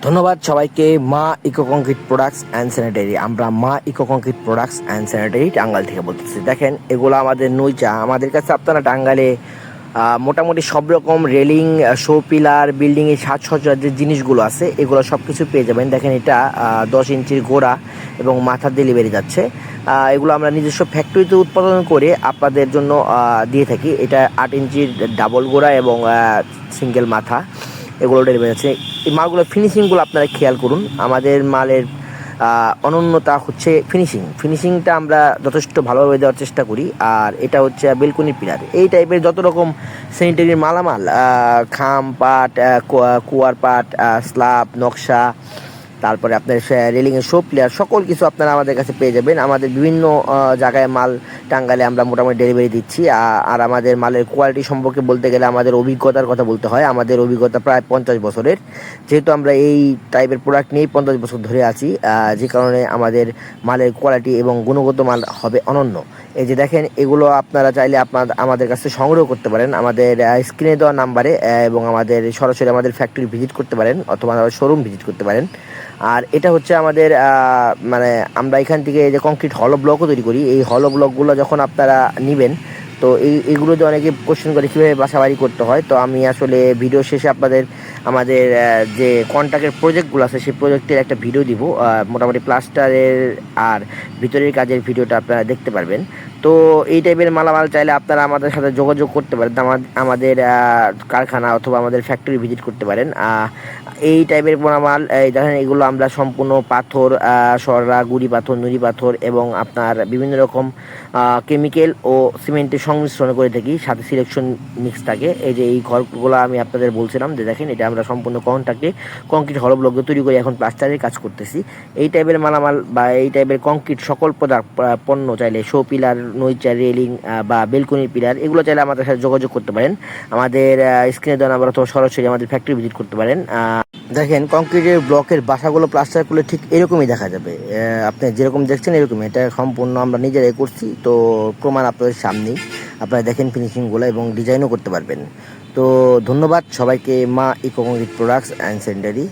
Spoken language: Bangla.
ধন্যবাদ সবাইকে। Maa eco concrete products and sanitary, আমরা Maa eco concrete products and sanitary Tangail থেকে বলতেছি। দেখেন, এগুলো আমাদের নইচা। আমাদের কাছে আপনারা টাঙ্গাইলে মোটামুটি সব রকম রেলিং, শো পিলার, বিল্ডিংয়ের সাজসজ্জার যে জিনিসগুলো আছে এগুলো সব কিছু পেয়ে যাবেন। দেখেন, এটা 10 ইঞ্চির গোড়া এবং মাথার ডেলিভারি যাচ্ছে। এগুলো আমরা নিজস্ব ফ্যাক্টরিতে উৎপাদন করে আপনাদের জন্য দিয়ে থাকি। এটা 8 ইঞ্চির ডাবল গোড়া এবং সিঙ্গেল মাথা, এগুলো ডেলিভারি আছে। এই মালগুলোর ফিনিশিংগুলো আপনারা খেয়াল করুন। আমাদের মালের অনন্যতা হচ্ছে ফিনিশিংটা আমরা যথেষ্ট ভালোভাবে দেওয়ার চেষ্টা করি। আর এটা হচ্ছে বেলকনি পিলার, এই টাইপের যত রকম স্যানিটারির মালামাল, খাম পাট, কুয়ার পাট, স্ল্যাব, নকশা, তারপরে আপনার রেলিংয়ের শো প্লেয়ার, সকল কিছু আপনারা আমাদের কাছে পেয়ে যাবেন। আমাদের বিভিন্ন জায়গায় মাল টাঙ্গাইলে আমরা মোটামুটি ডেলিভারি দিচ্ছি। আর আমাদের মালের কোয়ালিটি সম্পর্কে বলতে গেলে আমাদের অভিজ্ঞতার কথা বলতে হয়। আমাদের অভিজ্ঞতা প্রায় 50 বছরের, যেহেতু আমরা এই টাইপের প্রোডাক্ট নিয়েই 50 বছর ধরে আছি, যে কারণে আমাদের মালের কোয়ালিটি এবং গুণগত মাল হবে অনন্য। এই যে দেখেন, এগুলো আপনারা চাইলে আমাদের কাছে সংগ্রহ করতে পারেন আমাদের স্ক্রিনে দেওয়া নাম্বারে, এবং আমাদের সরাসরি আমাদের ফ্যাক্টরি ভিজিট করতে পারেন অথবা শোরুম ভিজিট করতে পারেন। আর এটা হচ্ছে আমাদের মানে আমরা এখান থেকে যে কংক্রিট হলো ব্লকও তৈরি করি। এই হলো ব্লকগুলো যখন আপনারা নেবেন, তো এইগুলোতে অনেকে কোশ্চেন করে কীভাবে বাসা বাড়ি করতে হয়। তো আমি আসলে ভিডিও শেষে আমাদের যে কন্ট্রাক্টের প্রজেক্টগুলো আছে সেই প্রজেক্টের একটা ভিডিও দিব, মোটামুটি প্লাস্টারের আর ভিতরের কাজের ভিডিওটা আপনারা দেখতে পারবেন। তো এই টাইপের মালামাল চাইলে আপনারা আমাদের সাথে যোগাযোগ করতে পারেন, আমাদের কারখানা অথবা আমাদের ফ্যাক্টরি ভিজিট করতে পারেন। এই টাইপের মালামাল, এই দেখেন, এগুলো আমরা সম্পূর্ণ পাথর, সররা, গুড়ি পাথর, নুড়ি পাথর এবং আপনার বিভিন্ন রকম কেমিক্যাল ও সিমেন্টের সংমিশ্রণ করে থাকি, সাথে সিলেকশন মিক্স থাকে। এই যে এই ঘরগুলো আমি আপনাদের বলছিলাম যে দেখেন, এটা আমরা সম্পূর্ণ কংক্রিট হলো ব্লক তৈরি করে এখন প্লাস্টারের কাজ করতেছি। এই টাইপের মালামাল বা এই টাইপের কংক্রিট সকল পণ্য চাইলে শো পিলার, নইচা, রেলিং বা বেলকনির পিলার, এগুলো চাইলে আমাদের সাথে যোগাযোগ করতে পারেন। আমাদের স্ক্রিনে দেওয়া নাম্বার অথবা সরাসরি আমাদের ফ্যাক্টরি ভিজিট করতে পারেন। দেখেন, কংক্রিটের ব্লকের বাসাগুলো প্লাস্টার করলে ঠিক এরকমই দেখা যাবে। আপনি যেরকম দেখছেন এরকমই, এটা সম্পূর্ণ আমরা নিজেরাই করছি। তো প্রমাণ আপনাদের সামনেই, আপনারা দেখেন ফিনিশিংগুলো এবং ডিজাইনও করতে পারবেন। তো ধন্যবাদ সবাইকে। Maa eco concrete products and sanitary.